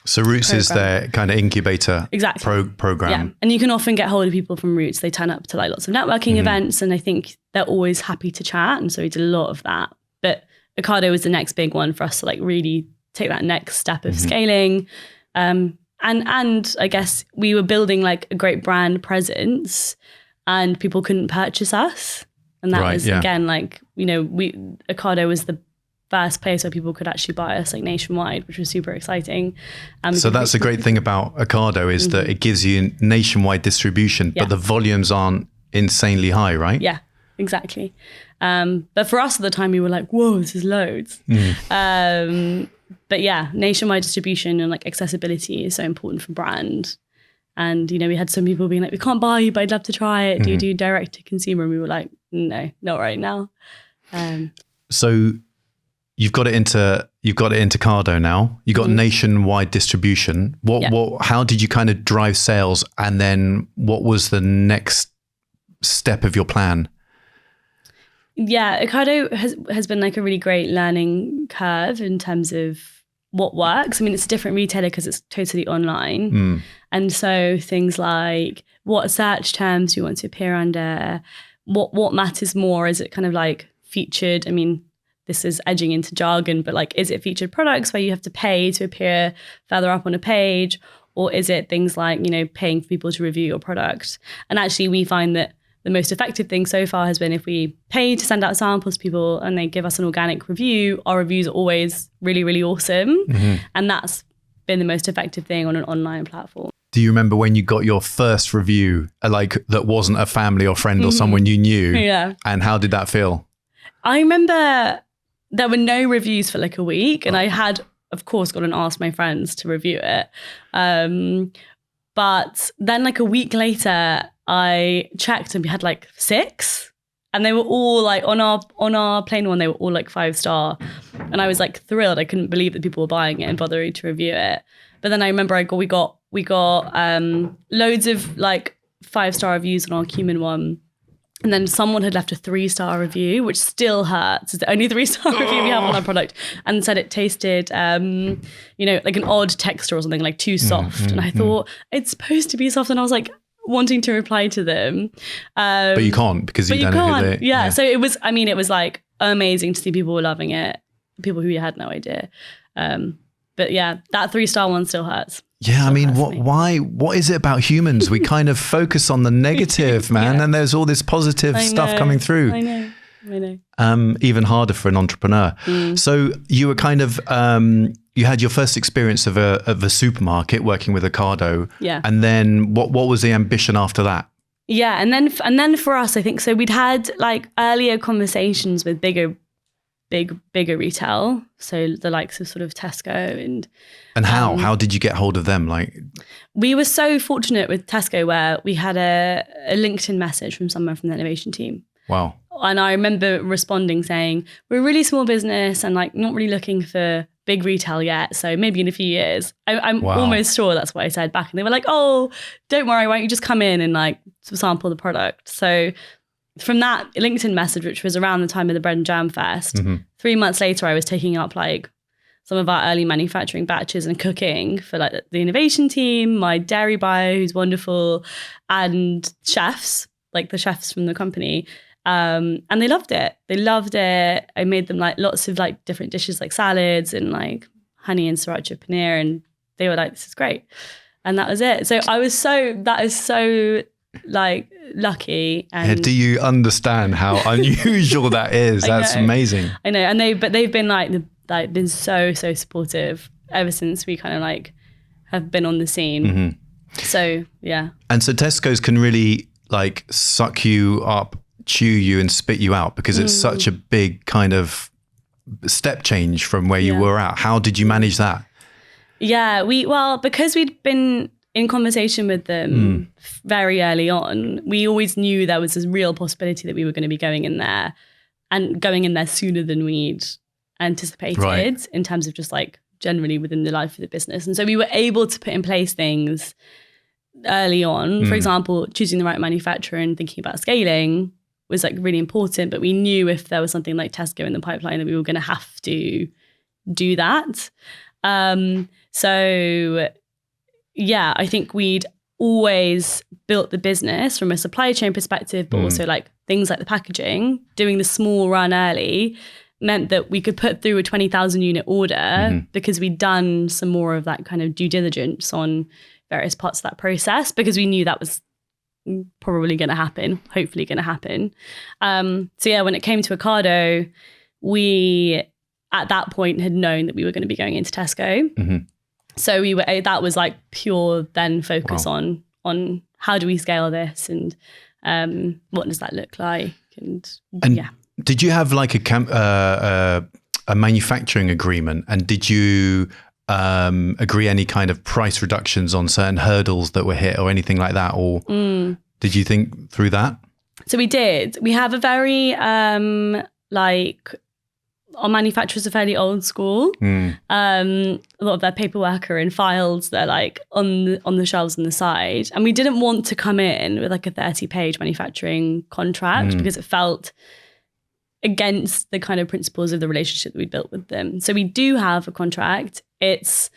So Roots is their kind of incubator program. Yeah. And you can often get hold of people from Roots. They turn up to like lots of networking events, and I think they're always happy to chat. And so we did a lot of that. But Ocado was the next big one for us to like really take that next step of scaling. And I guess we were building like a great brand presence, and people couldn't purchase us. And that was again, like, you know, Ocado was the first place where people could actually buy us like nationwide, which was super exciting. So that's the great thing about Ocado is that it gives you nationwide distribution, but the volumes aren't insanely high, right? Yeah, exactly. But for us at the time, we were like, whoa, this is loads. But yeah, nationwide distribution and like accessibility is so important for brand. And, you know, we had some people being like, we can't buy you, but I'd love to try it. Do you do direct to consumer? And we were like, no, not right now. So you've got it into Ocado now. You got nationwide distribution. How did you kind of drive sales? And then what was the next step of your plan? Yeah, Ocado has been like a really great learning curve in terms of what works. I mean, it's a different retailer because it's totally online. And so things like what search terms you want to appear under, what matters more? Is it kind of like featured? I mean, this is edging into jargon, but like, is it featured products where you have to pay to appear further up on a page? Or is it things like, you know, paying for people to review your product? And actually we find that the most effective thing so far has been if we pay to send out samples to people and they give us an organic review, our reviews are always really, really awesome. And that's been the most effective thing on an online platform. Do you remember when you got your first review, like that wasn't a family or friend or someone you knew? Yeah. And how did that feel? I remember there were no reviews for like a week, and I had, of course, gone and asked my friends to review it. But then like a week later, I checked and we had like 6, and they were all like on our plain one, they were all like 5-star. And I was like thrilled. I couldn't believe that people were buying it and bothering to review it. But then I remember we got loads of like 5-star reviews on our cumin one. And then someone had left a 3-star review, which still hurts. It's the only 3-star review we have on our product, and said it tasted, you know, like an odd texture or something, like too soft. And I thought it's supposed to be soft, and I was like wanting to reply to them, but you can't because you don't know who they. Yeah, so it was. I mean, it was like amazing to see people were loving it, people who had no idea. But yeah, that 3-star one still hurts. Yeah, I mean, what is it about humans? We kind of focus on the negative, man, and there's all this positive stuff coming through. I know. Even harder for an entrepreneur. So you were kind of, you had your first experience of a supermarket working with Ocado. Yeah. And then what was the ambition after that? Yeah, and then for us, I think, so we'd had like earlier conversations with bigger retail, so the likes of sort of Tesco and how did you get hold of them? Like, we were so fortunate with Tesco where we had a LinkedIn message from someone from the innovation team. Wow. And I remember responding saying, we're a really small business and like not really looking for big retail yet, so maybe in a few years. I'm almost sure that's what I said back, and they were like, oh, don't worry, why don't you just come in and like sample the product. So from that LinkedIn message, which was around the time of the Bread and Jam Fest, 3 months later, I was taking up like some of our early manufacturing batches and cooking for like the innovation team, my dairy buyer, who's wonderful, and chefs, like the chefs from the company. And they loved it. I made them like lots of like different dishes, like salads and like honey and sriracha paneer. And they were like, this is great. And that was it. So that is so like lucky. And do you understand how unusual that is? That's amazing. I know. And they've been been so supportive ever since we kind of like have been on the scene. So yeah. And so Tesco's can really like suck you up, chew you and spit you out because it's such a big kind of step change from where you were at. How did you manage that? Yeah, because we'd been in conversation with them very early on, we always knew there was this real possibility that we were going to be going in there sooner than we'd anticipated in terms of just like generally within the life of the business. And so we were able to put in place things early on, for example, choosing the right manufacturer and thinking about scaling was like really important, but we knew if there was something like Tesco in the pipeline that we were going to have to do that. So yeah, I think we'd always built the business from a supply chain perspective, but also like things like the packaging. Doing the small run early meant that we could put through a 20,000 unit order because we'd done some more of that kind of due diligence on various parts of that process, because we knew that was probably going to happen, hopefully going to happen. So yeah, when it came to Ocado, we at that point had known that we were going to be going into Tesco. So that was like pure then focus on how do we scale this, and what does that look like, and yeah. Did you have like a manufacturing agreement, and did you agree any kind of price reductions on certain hurdles that were hit or anything like that, or did you think through that? So we did. We have a very our manufacturers are fairly old school. A lot of their paperwork are in files that are like on the shelves on the side. And we didn't want to come in with like a 30-page manufacturing contract because it felt against the kind of principles of the relationship that we built with them. So we do have a contract. It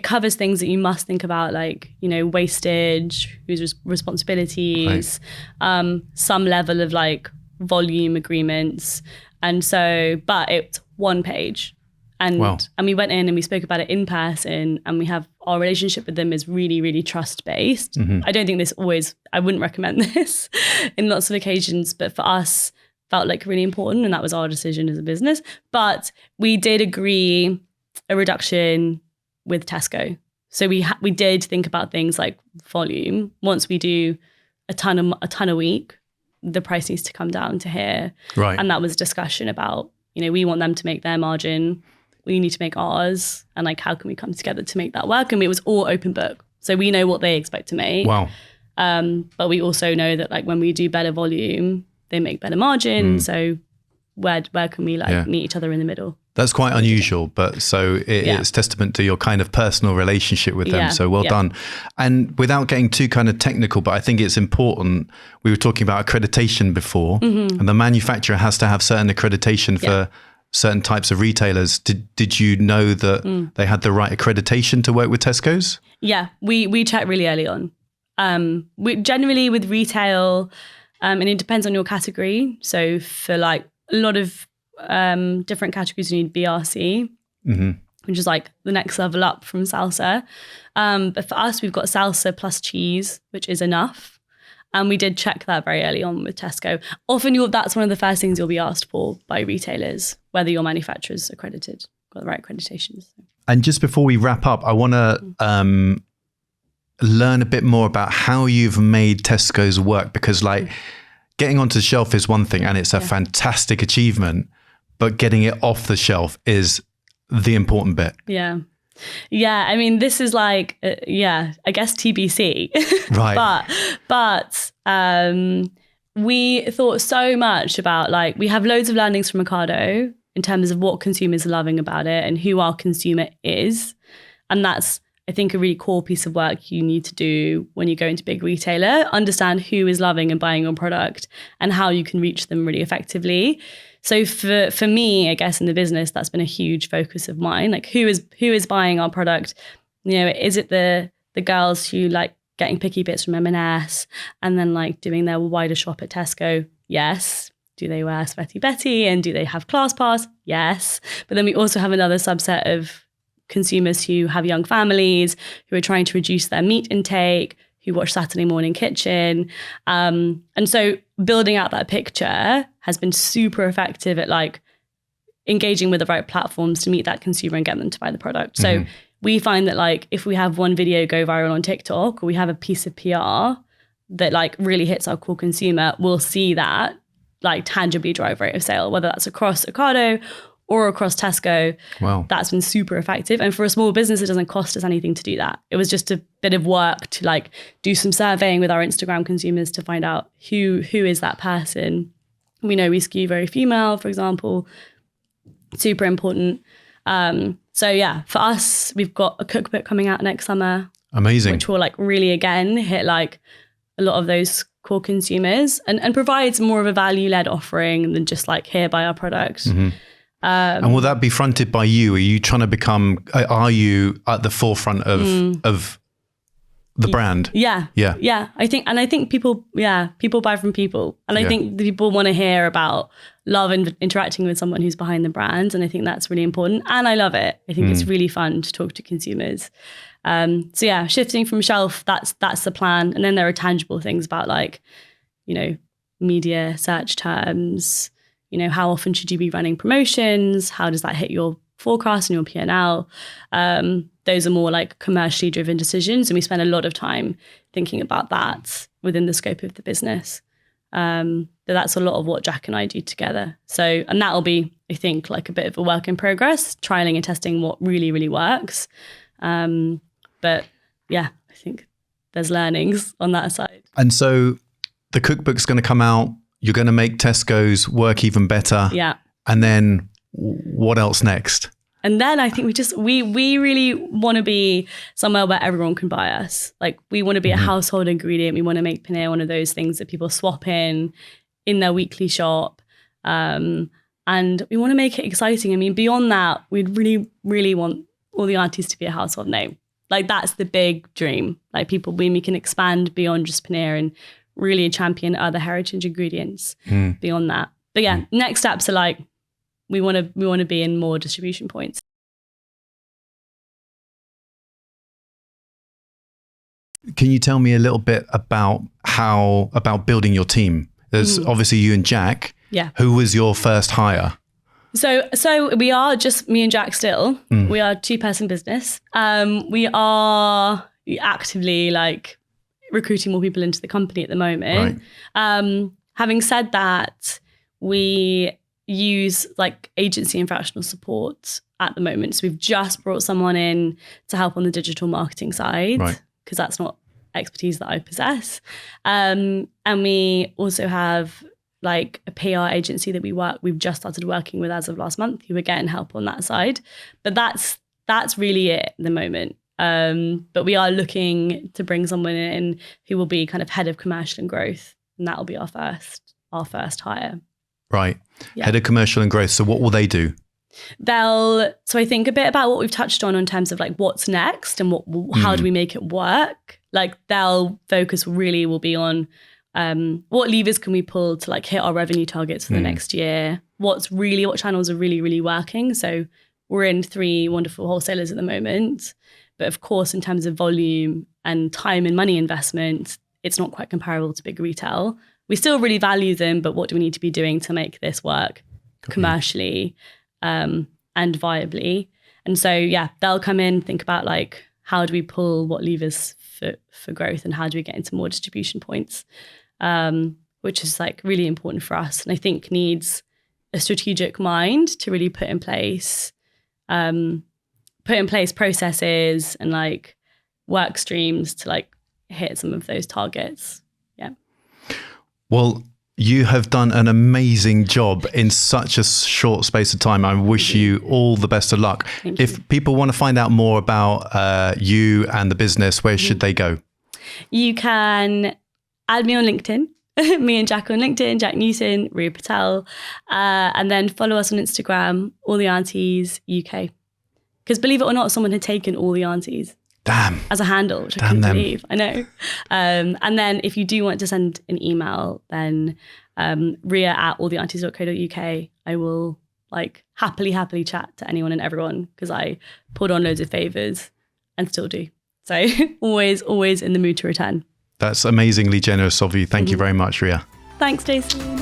covers things that you must think about, like, you know, wastage, whose responsibilities, some level of like volume agreements. And so, but it's one page. And we went in and we spoke about it in person, and we have our relationship with them is really, really trust-based. I don't think I wouldn't recommend this in lots of occasions, but for us, felt like really important, and that was our decision as a business. But we did agree a reduction with Tesco. So we did think about things like volume. Once we do a ton a week, the price needs to come down to here. Right. And that was a discussion about, you know, we want them to make their margin, we need to make ours, and like, how can we come together to make that work? And it was all open book. So we know what they expect to make. Wow. But we also know that like when we do better volume, they make better margin. So where can we like meet each other in the middle? That's quite unusual, but so it's testament to your kind of personal relationship with them. So well done. And without getting too kind of technical, but I think it's important, we were talking about accreditation before, and the manufacturer has to have certain accreditation for certain types of retailers. Did you know that they had the right accreditation to work with Tesco's? Yeah, we checked really early on. We generally with retail, and it depends on your category. So for like a lot of different categories, you need BRC, which is like the next level up from salsa. But for us, we've got salsa plus cheese, which is enough. And we did check that very early on with Tesco. Often that's one of the first things you'll be asked for by retailers, whether your manufacturer's accredited, got the right accreditations. And just before we wrap up, I want to learn a bit more about how you've made Tesco's work, because like getting onto the shelf is one thing and it's a fantastic achievement, but getting it off the shelf is the important bit. Yeah. Yeah. I mean, this is like, I guess TBC. Right. But we thought so much about like, we have loads of learnings from Ocado in terms of what consumers are loving about it and who our consumer is. And that's, I think, a really core piece of work you need to do when you go into big retailer, understand who is loving and buying your product and how you can reach them really effectively. So for me, I guess in the business, that's been a huge focus of mine. Like who is buying our product? You know, is it the girls who like getting picky bits from M&S and then like doing their wider shop at Tesco? Yes. Do they wear Sweaty Betty and do they have ClassPass? Yes. But then we also have another subset of consumers who have young families, who are trying to reduce their meat intake, who watch Saturday Morning Kitchen. And so building out that picture has been super effective at like engaging with the right platforms to meet that consumer and get them to buy the product. So we find that like if we have one video go viral on TikTok, or we have a piece of PR that like really hits our core consumer, we'll see that like tangibly drive rate of sale, whether that's across Ocado or across Tesco. Wow. That's been super effective. And for a small business, it doesn't cost us anything to do that. It was just a bit of work to like do some surveying with our Instagram consumers to find out who is that person. We know we skew very female, for example. Super important. So yeah, for us, we've got a cookbook coming out next summer. Amazing. Which will like really, again, hit like a lot of those core consumers and provides more of a value-led offering than just like, here, buy our product. And will that be fronted by you? Are you trying to become, are you at the forefront of the brand? Yeah. I think people buy from people. And I think people want to hear about love and interacting with someone who's behind the brand. And I think that's really important. And I love it. I think it's really fun to talk to consumers. So yeah, shifting from shelf, that's the plan. And then there are tangible things about like, you know, media search terms, you know, how often should you be running promotions? How does that hit your forecast and your P&L? Those are more like commercially driven decisions. And we spend a lot of time thinking about that within the scope of the business. But that's a lot of what Jack and I do together. So, and that'll be, I think, like a bit of a work in progress, trialing and testing what really, really works. But yeah, I think there's learnings on that side. And so the cookbook's going to come out. You're going to make Tesco's work even better. Yeah. And then what else next? And then I think we really want to be somewhere where everyone can buy us. Like we want to be a household ingredient. We want to make Paneer one of those things that people swap in their weekly shop. And we want to make it exciting. I mean, beyond that, we'd really, really want all the Aunties to be a household name. Like that's the big dream. Like when we can expand beyond just Paneer and really champion other heritage ingredients beyond that. But yeah, next steps are like, we want to be in more distribution points. Can you tell me a little bit about building your team? There's obviously you and Jack. Yeah. Who was your first hire? So we are just me and Jack still. We are a 2-person business. We are actively like recruiting more people into the company at the moment. Right. Having said that, we use like agency and fractional support at the moment. So we've just brought someone in to help on the digital marketing side, because that's not expertise that I possess. And we also have like a PR agency that we've just started working with as of last month, who are getting help on that side. But that's really it at the moment. But we are looking to bring someone in who will be kind of head of commercial and growth, and that will be our first hire. Right. Yeah. Head of commercial and growth. So what will they do? So I think a bit about what we've touched on in terms of like what's next and how do we make it work? Like they'll focus really will be on what levers can we pull to like hit our revenue targets for the next year? What channels are really, really working? So we're in 3 wonderful wholesalers at the moment. But of course, in terms of volume and time and money investment, it's not quite comparable to big retail. We still really value them, but what do we need to be doing to make this work commercially and viably? And so, yeah, they'll come in, think about like, how do we pull what levers for growth and how do we get into more distribution points, which is like really important for us. And I think needs a strategic mind to really put in place processes and like work streams to like hit some of those targets. Yeah. Well, you have done an amazing job in such a short space of time. I wish you all the best of luck. If people want to find out more about you and the business, where should they go? You can add me on LinkedIn. Me and Jack on LinkedIn, Jack Newton, Riya Patel. And then follow us on Instagram, All the Aunties UK. Because believe it or not, someone had taken All the Aunties. Damn. As a handle, which I couldn't believe. I know. And then if you do want to send an email, then Riya@alltheaunties.co.uk. I will like happily chat to anyone and everyone because I pulled on loads of favors and still do. So always in the mood to return. That's amazingly generous of you. Thank you very much, Riya. Thanks, Jason.